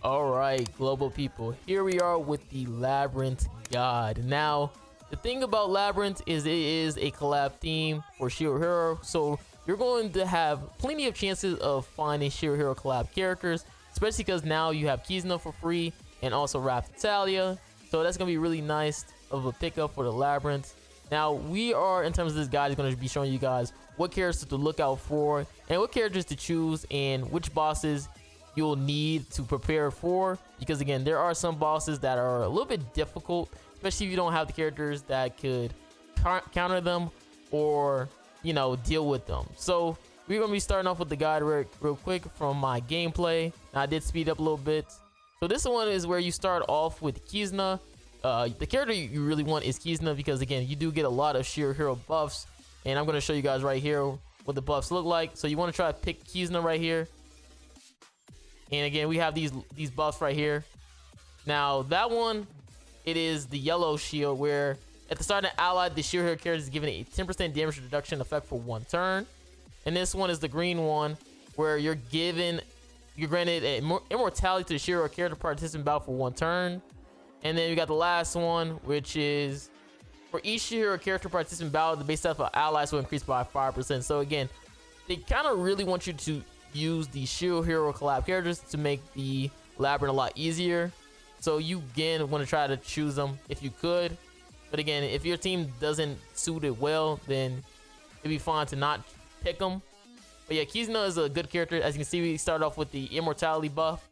Alright, global people, here we are with the Labyrinth guide. Now, the thing about Labyrinth is it is a collab theme for Shield Hero, so you're going to have plenty of chances of finding Shield Hero collab characters, especially because now you have Kizuna for free and also Raphtalia, so that's going to be really nice of a pickup for the Labyrinth. Now, we are, in terms of this guide, is going to be showing you guys what characters to look out for and what characters to choose and which bosses you'll need to prepare for, because again, there are some bosses that are a little bit difficult, especially if you don't have the characters that could counter them or, you know, deal with them. So we're gonna be starting off with the guide real quick from my gameplay. Now, I did speed up a little bit. So this one is where you start off with Kizuna. The character you really want is Kizuna, because again, you do get a lot of Shield Hero buffs, and I'm gonna show you guys right here what the buffs look like. So you want to try to pick Kizuna right here. And again, we have these buffs right here. Now, that one, it is the yellow shield, where at the start of an ally, the Shield Hero character is given a 10% damage reduction effect for 1 turn. And this one is the green one, where you're granted immortality to the Shield Hero character participant battle for 1 turn. And then we got the last one, which is for each Shield Hero character participant battle, the base stat for allies will increase by 5%. So again, they kind of really want you to use the Shield Hero collab characters to make the Labyrinth a lot easier. So you again want to try to choose them if you could, but again, if your team doesn't suit it well, then it'd be fine to not pick them. But yeah, Kizuna is a good character. As you can see, we start off with the immortality buff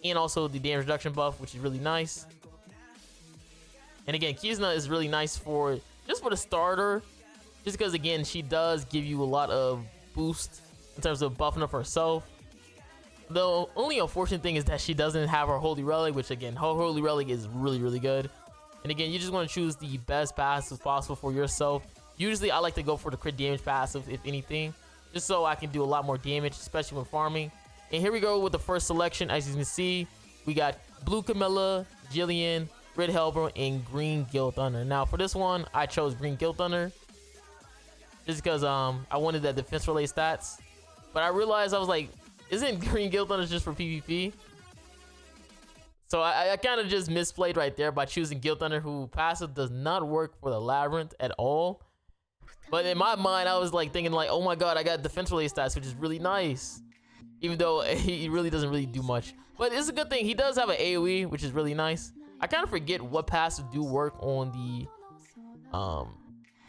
and also the damage reduction buff, which is really nice. And again, Kizuna is really nice for just for the starter, just because again, she does give you a lot of boost in terms of buffing up herself. The only unfortunate thing is that she doesn't have her Holy Relic, which again, her Holy Relic is really good. And again, you just want to choose the best passive possible for yourself. Usually I like to go for the crit damage passive, if anything, just so I can do a lot more damage, especially when farming. And here we go with the first selection. As you can see, we got blue Camilla, Jillian, red Hellborn, and green Guild Thunder. Now for this one, I chose green Guild Thunder just because I wanted that defense relay stats. But I realized, I was like, isn't green Guild Thunder just for PvP? So I kind of just misplayed right there by choosing Guild Thunder, who passive does not work for the Labyrinth at all. But in my mind, I was like thinking like, oh my god, I got defense relay stats, which is really nice. Even though he really doesn't really do much. But it's a good thing. He does have an AoE, which is really nice. I kind of forget what passives do work on the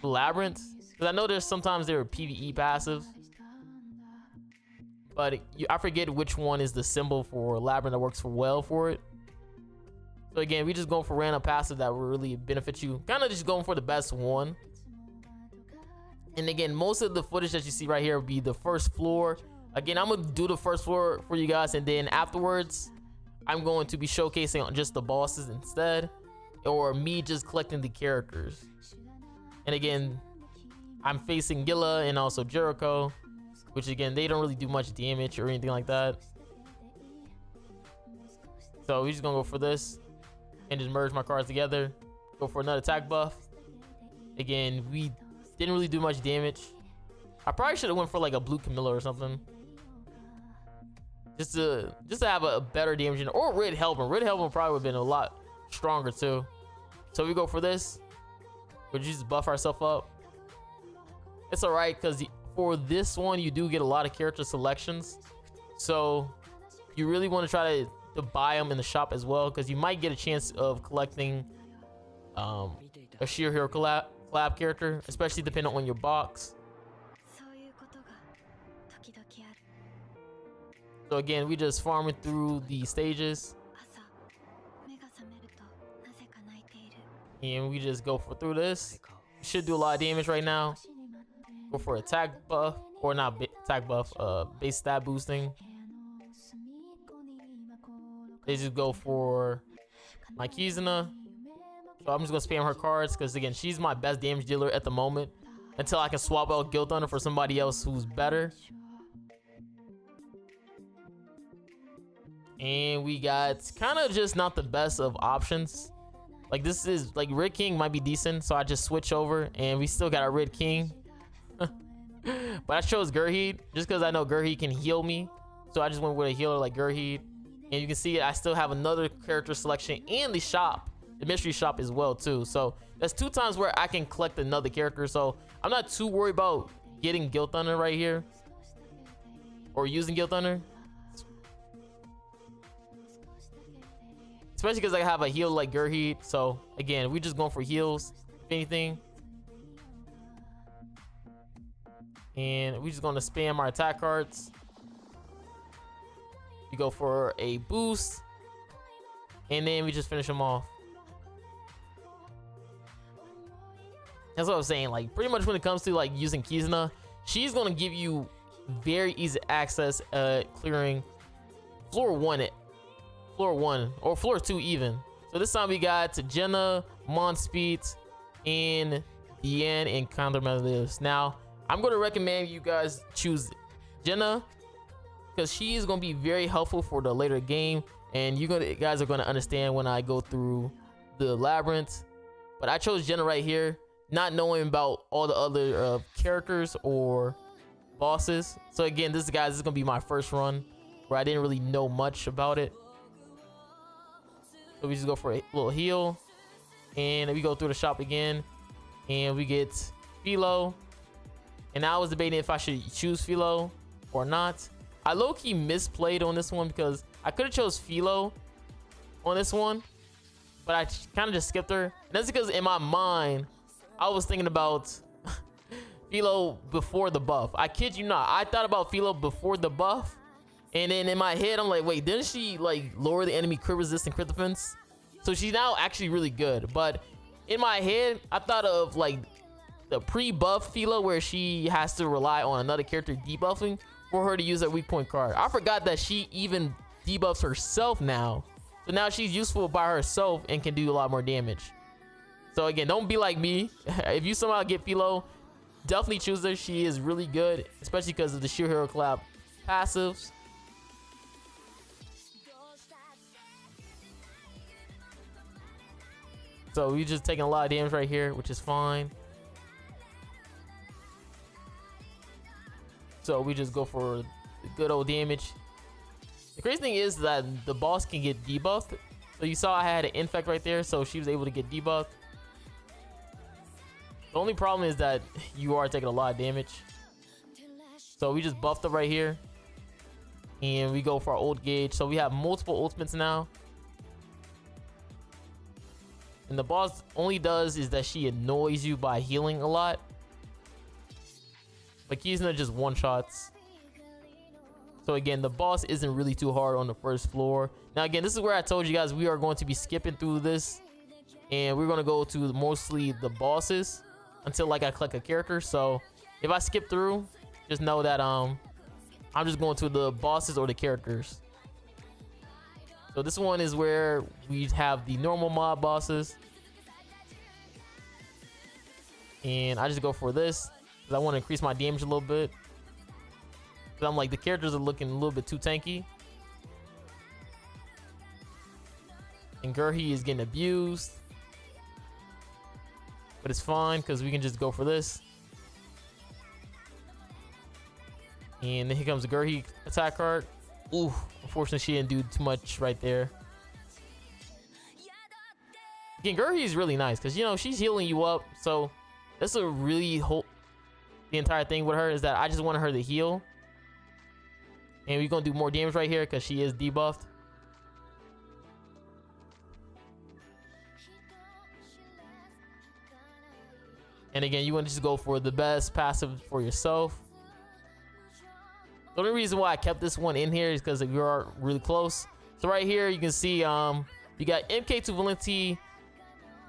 Labyrinth, because I know there's sometimes there are PvE passives. But I forget which one is the symbol for Labyrinth that works well for it. So again, we just going for random passive that will really benefit you. Kind of just going for the best one. And again, most of the footage that you see right here will be the first floor. Again, I'm going to do the first floor for you guys, and then afterwards, I'm going to be showcasing just the bosses instead, or me just collecting the characters. And again, I'm facing Gilla and also Jericho, which again, they don't really do much damage or anything like that. So we're just gonna go for this and just merge my cards together. Go for another attack buff. Again, we didn't really do much damage. I probably should have went for like a blue Camilla or something, just to have a better damage, or red Hellborn. Red Hellborn probably would have been a lot stronger too. So we go for this. We just buff ourselves up. It's alright, because for this one, you do get a lot of character selections, so you really want to try to buy them in the shop as well, because you might get a chance of collecting a Shield Hero collab character, especially depending on your box. So again, we just farming through the stages, and we just go through this. We should do a lot of damage right now. Go for attack buff, or not attack buff, base stat boosting. They just go for my Kizuna. So I'm just gonna spam her cards, because again, she's my best damage dealer at the moment, until I can swap out Guild Thunder for somebody else who's better. And we got kind of just not the best of options. Like, this is like Red King might be decent, so I just switch over, and we still got our Red King. But I chose Gurheed just because I know Gurheed can heal me, so I just went with a healer like Gurheed. And you can see I still have another character selection and the shop, the mystery shop as well too. So that's 2 times where I can collect another character. So I'm not too worried about getting Guild Thunder right here or using Guild Thunder, especially because I have a heal like Gurheed. So again, we just going for heals if anything, and we just going to spam our attack cards. We go for a boost, and then we just finish them off. That's what I was saying. Like, pretty much when it comes to like using Kizuna, she's gonna give you very easy access clearing floor 1 or floor 2 even. So this time we got Jenna, Monspeed, and Diane and Countermeasures. Now I'm gonna recommend you guys choose Jenna because she is gonna be very helpful for the later game, and you guys are gonna understand when I go through the labyrinth. But I chose Jenna right here, not knowing about all the other characters or bosses. So again, this is gonna be my first run where I didn't really know much about it. So we just go for a little heal, and we go through the shop again, and we get Philo. And I was debating if I should choose Philo or not. I low-key misplayed on this one because I could have chose Philo on this one, but I kind of just skipped her. And that's because in my mind I was thinking about Philo before the buff. I kid you not, I thought about Philo before the buff, and then in my head I'm like, wait, didn't she like lower the enemy crit resist and crit defense? So she's now actually really good. But in my head I thought of like the pre-buff Philo where she has to rely on another character debuffing for her to use that weak point card. I forgot that she even debuffs herself now. So now she's useful by herself and can do a lot more damage. So again, don't be like me. If you somehow get Philo, definitely choose her. She is really good, especially because of the Shield Hero Collab passives. So we just taking a lot of damage right here, which is fine. So we just go for the good old damage. The crazy thing is that the boss can get debuffed. So you saw I had an infect right there, so she was able to get debuffed. The only problem is that you are taking a lot of damage. So we just buffed up right here, and we go for our ult gauge. So we have multiple ultimates now. And the boss only does is that she annoys you by healing a lot. But Kizuna just one-shots. So again, the boss isn't really too hard on the first floor. Now again, this is where I told you guys we are going to be skipping through this, and we're going to go to mostly the bosses until like I collect a character. So if I skip through, just know that I'm just going to the bosses or the characters. So this one is where we have the normal mob bosses, and I just go for this because I want to increase my damage a little bit. But I'm like, the characters are looking a little bit too tanky, and Gurhi is getting abused, but it's fine because we can just go for this. And then here comes the Gurhi attack card. Ooh, unfortunately she didn't do too much right there. Again, Gurhi is really nice because, you know, she's healing you up. So that's a really the entire thing with her is that I just want her to heal. And we're going to do more damage right here because she is debuffed. And again, you want to just go for the best passive for yourself. The only reason why I kept this one in here is because we are really close. So right here, you can see you got MK2 Valenti,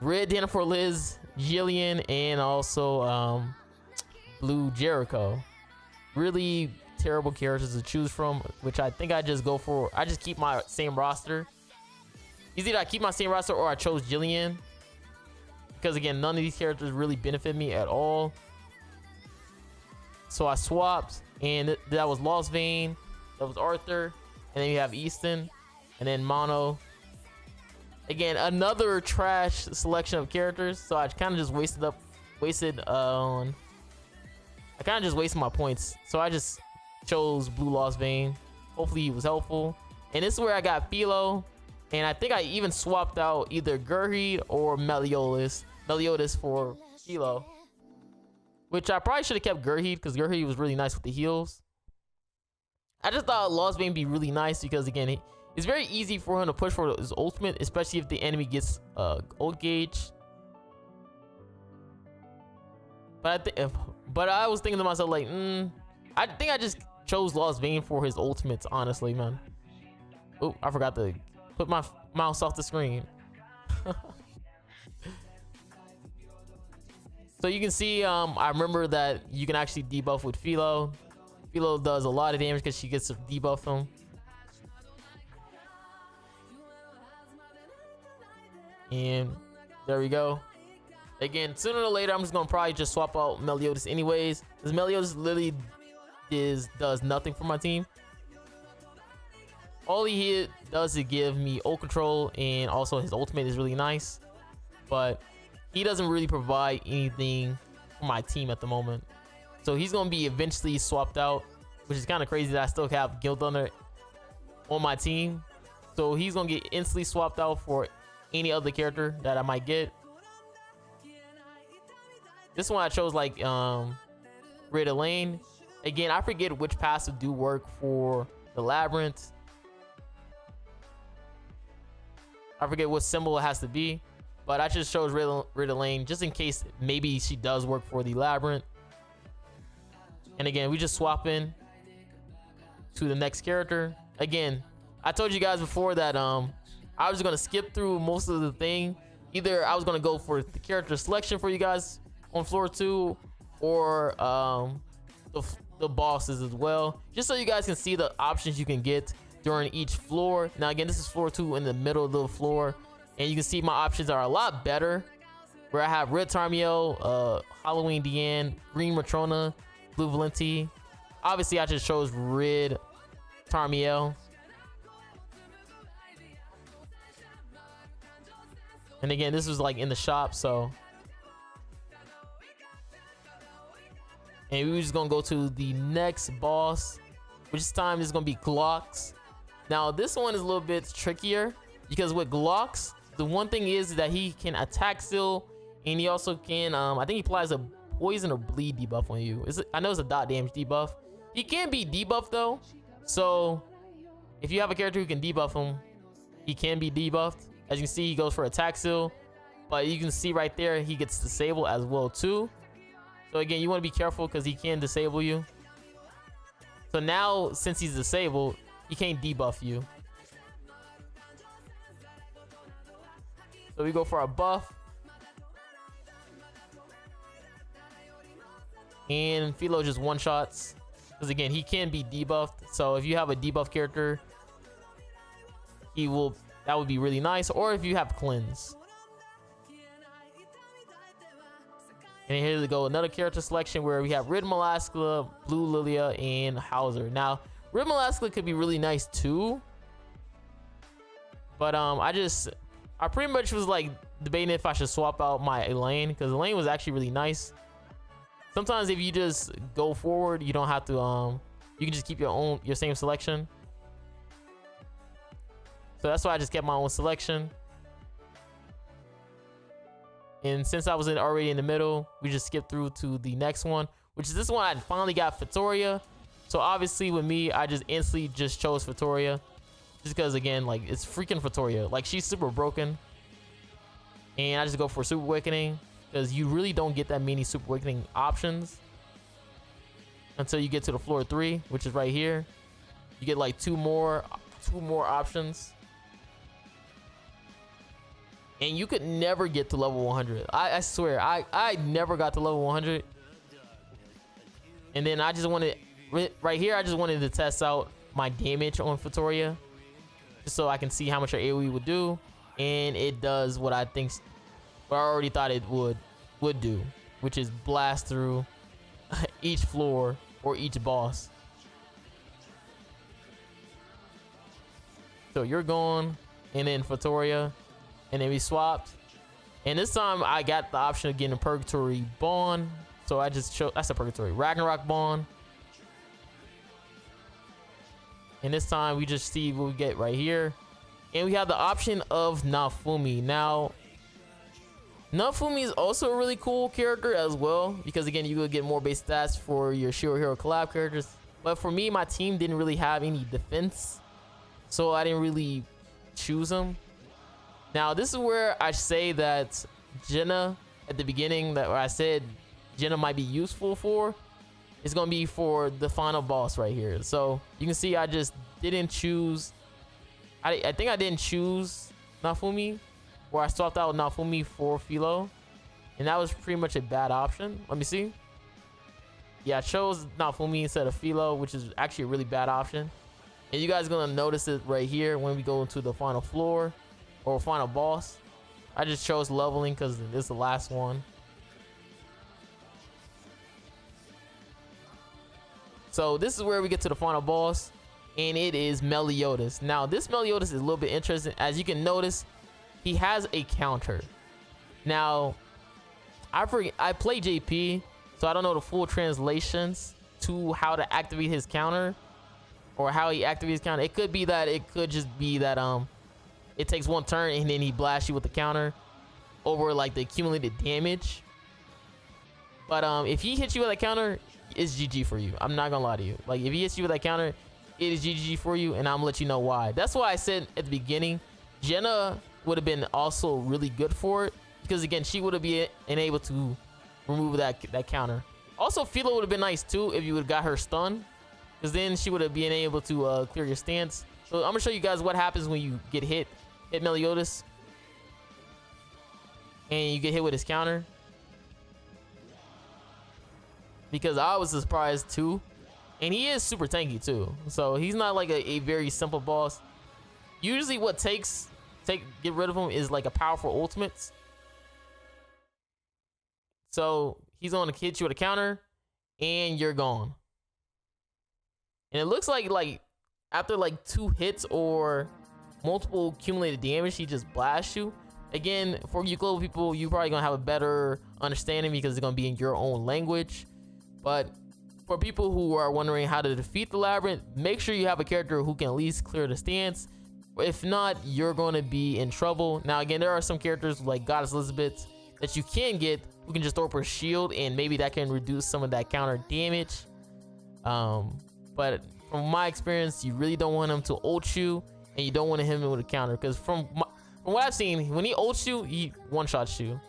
Red Dana for Liz, Jillian, and also Blue Jericho. Really terrible characters to choose from, which I think I just go for. I just keep my same roster. Either I keep my same roster or I chose Jillian, because again, none of these characters really benefit me at all. So I swapped, and that was Lost Vein, that was Arthur, and then you have Easton, and then Mono. Again, another trash selection of characters. So I kind of just wasted my points. So I just chose Blue Lost Vein. Hopefully he was helpful. And this is where I got Philo. And I think I even swapped out either Gurhid or Meliodas for Philo. Which I probably should have kept Gurhid because Gurhid was really nice with the heals. I just thought Lost Vein would be really nice because, again, it's very easy for him to push for his ultimate, especially if the enemy gets ult gauge. But I was thinking to myself, like, I think I just chose Lost Vein for his ultimates, honestly, man. Oh, I forgot to put my mouse off the screen. So you can see, I remember that you can actually debuff with Philo. Philo does a lot of damage because she gets to debuff him. And there we go. Again, sooner or later, I'm just gonna probably just swap out Meliodas anyways, because Meliodas literally does nothing for my team. All he does is give me ult control, and also his ultimate is really nice, but he doesn't really provide anything for my team at the moment. So he's gonna be eventually swapped out, which is kind of crazy that I still have Guild Thunder on my team. So he's gonna get instantly swapped out for any other character that I might get. This one I chose like Rid Lane. Again, I forget which passive do work for the Labyrinth. I forget what symbol it has to be, but I just chose Rid Lane just in case maybe she does work for the Labyrinth. And again, we just swap in to the next character. Again, I told you guys before that I was gonna skip through most of the thing. Either I was gonna go for the character selection for you guys on floor 2, or the bosses as well, just so you guys can see the options you can get during each floor. Now again, this is floor 2 in the middle of the floor, and you can see my options are a lot better, where I have Red Tarmiel, Halloween Deanne, Green Matrona, Blue Valenti. Obviously I just chose Red Tarmiel. And again, this was like in the shop, so. And we're just gonna go to the next boss, which this time is gonna be Glocks. Now this one is a little bit trickier because with Glocks, the one thing is that he can attack still, and he also can I think he applies a poison or bleed debuff on you. I know it's a dot damage debuff. He can be debuffed though, so if you have a character who can debuff him, he can be debuffed. As you can see, he goes for attack still, but you can see right there he gets disabled as well too. So again, you want to be careful because he can disable you. So now, since he's disabled, he can't debuff you. So we go for a buff. And Philo just one-shots. Because again, he can be debuffed. So if you have a debuff character, that would be really nice. Or if you have cleanse. And here we go, another character selection where we have Red Molaskla, Blue Lilia, and Hauser. Now, Red Molaskla could be really nice too, but I pretty much was like debating if I should swap out my Elaine, because Elaine was actually really nice. Sometimes if you just go forward, you don't have to you can just keep your same selection. So that's why I just kept my own selection. And since I was already in the middle, we just skipped through to the next one, which is this one. I finally got Victoria. So obviously with me, I just instantly just chose Victoria, just because again, like, it's freaking Victoria. Like, she's super broken, and I just go for Super Awakening because you really don't get that many Super Awakening options until you get to the floor 3, which is right here. You get like two more options. And you could never get to level 100. I swear, I never got to level 100. And then I just wanted, right here, I just wanted to test out my damage on Victoria, just so I can see how much her AoE would do. And it does what I already thought it would do, which is blast through each floor or each boss. So you're gone, and then Victoria. And then we swapped, and this time I got the option of getting a Purgatory Bond, so I just chose, that's a Purgatory Ragnarok Bond. And this time we just see what we get right here. And we have the option of Nafumi. Now, Nafumi is also a really cool character as well, because again, you will get more base stats for your Shield Hero collab characters. But for me, my team didn't really have any defense, so I didn't really choose him. Now, this is where I say that Jenna, at the beginning, that I said Jenna might be useful for, is going to be for the final boss right here. So you can see I just didn't choose, I think I didn't choose Nafumi, where I swapped out Nafumi for Philo, and that was pretty much a bad option. Let me see. Yeah, I chose Nafumi instead of Philo, which is actually a really bad option. And you guys are gonna notice it right here when we go into the final floor or final boss. I just chose leveling because this is the last one. So this is where we get to the final boss, and it is Meliodas. Now this Meliodas is a little bit interesting. As you can notice, he has a counter. Now I play JP, so I don't know the full translations to how to activate his counter, or how he activates his counter. It could be that it could just be that it takes one turn and then he blasts you with the counter over like the accumulated damage. But if he hits you with a counter, it's GG for you. I'm not gonna lie to you. Like, if he hits you with that counter, it is GG for you, and I'm gonna let you know why. That's why I said at the beginning, Jenna would have been also really good for it, because again, she would have been able to remove that counter. Also, Philo would have been nice too if you would have got her stun, because then she would have been able to clear your stance. So I'm gonna show you guys what happens when you get hit Meliodas, and you get hit with his counter. Because I was surprised too, and he is super tanky too, so he's not like a very simple boss. Usually what get rid of him is like a powerful ultimate. So he's gonna hit you with a counter and you're gone. And it looks like after like 2 hits or multiple accumulated damage, he just blasts you. Again, for you global people, you probably gonna have a better understanding because it's gonna be in your own language. But for people who are wondering how to defeat the Labyrinth, make sure you have a character who can at least clear the stance. If not, you're going to be in trouble. Now, again, there are some characters like Goddess Elizabeth that you can get who can just throw up her shield, and maybe that can reduce some of that counter damage. But from my experience, you really don't want him to ult you, and you don't want to hit him with a counter, because from what I've seen, when he ults you, he one-shots you.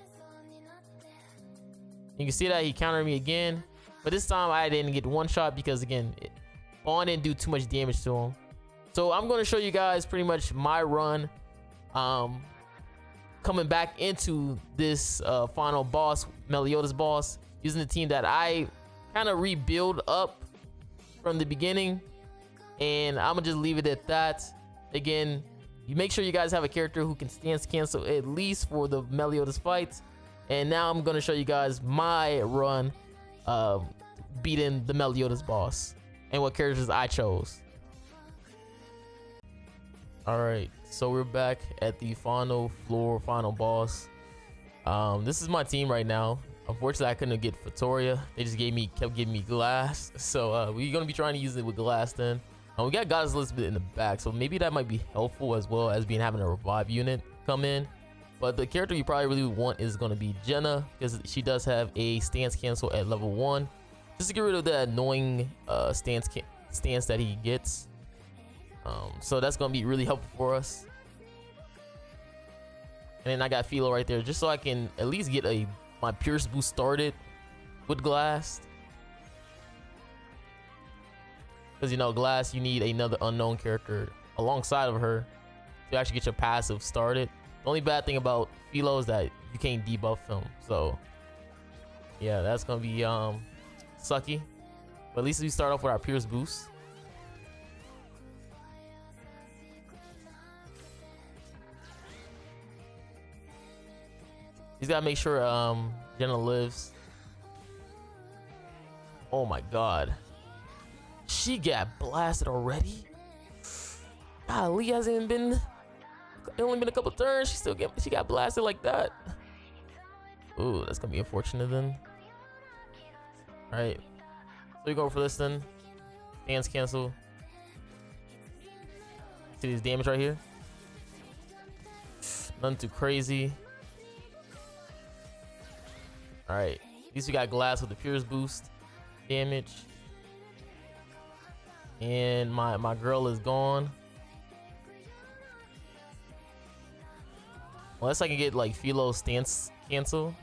You can see that he countered me again. But this time I didn't get one shot because again, Bond didn't do too much damage to him. So I'm going to show you guys pretty much my run coming back into this final boss, Meliodas boss, using the team that I kind of rebuild up from the beginning. And I'm going to just leave it at that. Again, you make sure you guys have a character who can stance cancel at least for the Meliodas fights. And now I'm going to show you guys my run beating the Meliodas boss and what characters I chose. Alright, so we're back at the final floor, final boss. This is my team right now. Unfortunately, I couldn't get Fatoria. They just kept giving me glass. So we're gonna be trying to use it with glass then. We got Goddess Elizabeth in the back, so maybe that might be helpful as well as having a revive unit come in. But the character you probably really want is going to be Jenna, because she does have a stance cancel at level 1, just to get rid of that annoying stance that he gets. So that's going to be really helpful for us. And then I got Philo right there, just so I can at least get my Pierce boost started with glass. Because you know, glass, you need another unknown character alongside of her to actually get your passive started. The only bad thing about Philo is that you can't debuff him, so yeah, that's gonna be sucky. But at least we start off with our Pierce boost. He's gotta make sure Jenna lives. Oh my god, she got blasted already. Golly, hasn't been. It only been a couple turns. She got blasted like that. Ooh, that's gonna be unfortunate then. All right, so we go for this then. Stance cancel. See this damage right here? Nothing too crazy. Alright. At least we got glass with the Pierce boost damage. And my girl is gone. Unless I can get like Philo stance cancel.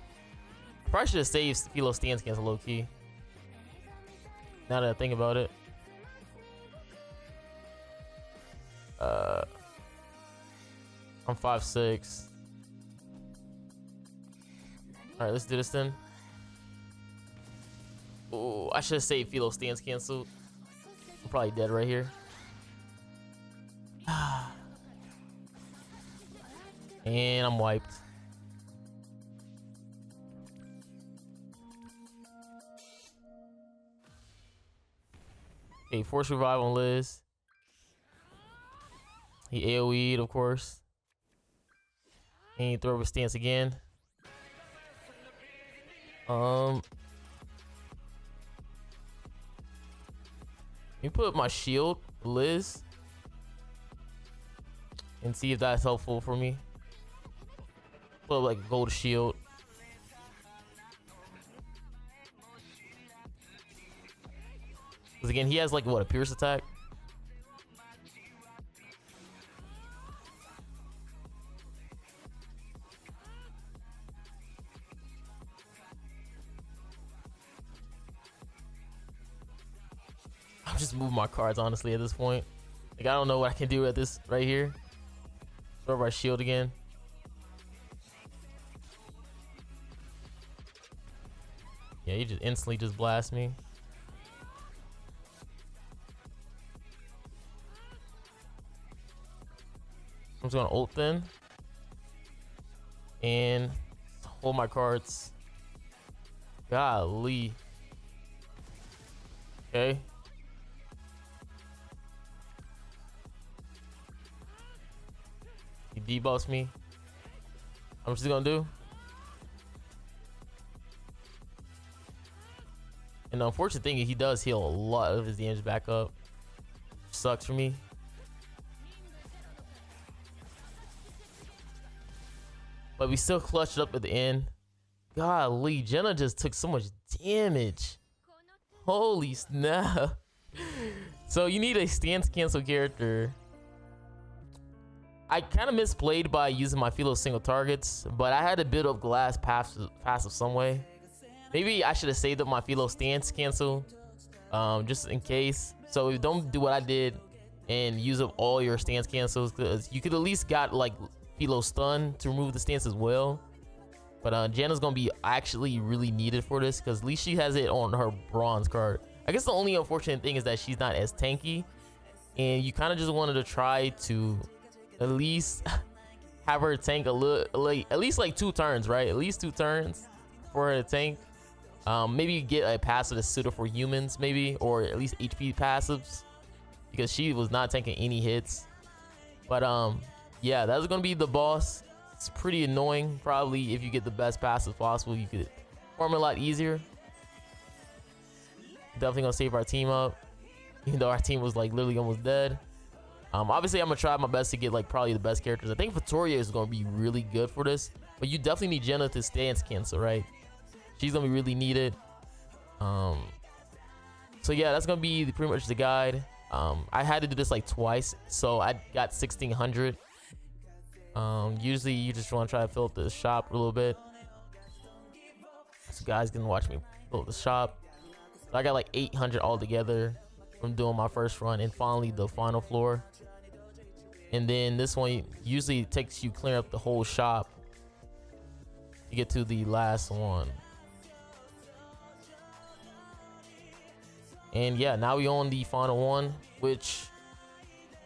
Probably should have saved Philo stance cancel low key. Now that I think about it. I'm 5'6". Alright, let's do this then. Oh, I should have saved Philo stance cancel. I'm probably dead right here. And I'm wiped. Okay, force revive on Liz. He AoE'd, of course. And he throw up a stance again. Let me put up my shield, Liz, and see if that's helpful for me. Put up like a gold shield. Because again, he has like what, a pierce attack? I'm just moving my cards honestly at this point. Like I don't know what I can do at this right here. Throw our shield again. Yeah, he just instantly just blast me. I'm just gonna ult then. And hold my cards. Golly. Okay. He debuffs me. I'm just gonna do. And the unfortunate thing is he does heal a lot of his damage back up. Sucks for me. But we still clutched up at the end. Golly, Jenna just took so much damage. Holy snap. So you need a stance cancel character. I kind of misplayed by using my Philo single targets, but I had to build up glass passive some way. Maybe I should have saved up my Philo stance cancel, just in case. So don't do what I did and use up all your stance cancels, because you could at least got like Philo stun to remove the stance as well. But Janna's gonna be actually really needed for this, because at least she has it on her bronze card. I guess the only unfortunate thing is that she's not as tanky, and you kind of just wanted to try to at least have her tank a little, like at least like 2 turns, right? At least 2 turns for her to tank. Maybe get a passive that's suited for humans, maybe, or at least HP passives, because she was not taking any hits. But yeah, that's gonna be the boss. It's pretty annoying. Probably if you get the best passive possible, you could farm a lot easier. Definitely gonna save our team up, even though our team was like literally almost dead. Obviously I'm gonna try my best to get like probably the best characters. I think Victoria is gonna be really good for this, but you definitely need Jenna to stance cancel, right? She's gonna be really needed. So yeah, that's gonna be pretty much the guide. I had to do this like twice, so I got 1600. Usually you just want to try to fill up the shop a little bit. So guys can watch me fill up the shop. So I got like 800 altogether from doing my first run, and finally the final floor. And then this one usually takes you clear up the whole shop to get to the last one. And yeah, now we on the final one, which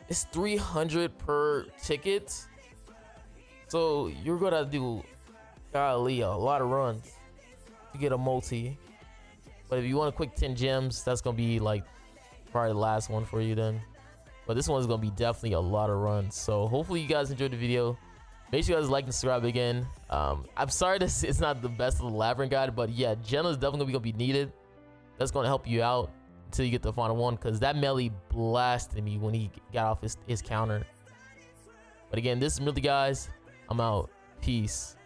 is 300 per ticket. So you're gonna do, golly, a lot of runs to get a multi. But if you want a quick 10 gems, that's gonna be like probably the last one for you then. But this one is gonna be definitely a lot of runs. So hopefully you guys enjoyed the video. Make sure you guys like and subscribe again. I'm sorry this it's not the best of the Labyrinth guide, but yeah, Jenna's definitely gonna be needed. That's gonna help you out until you get the final one, because that melee blasted me when he got off his counter. But again, this is Marilli, guys. I'm out. Peace.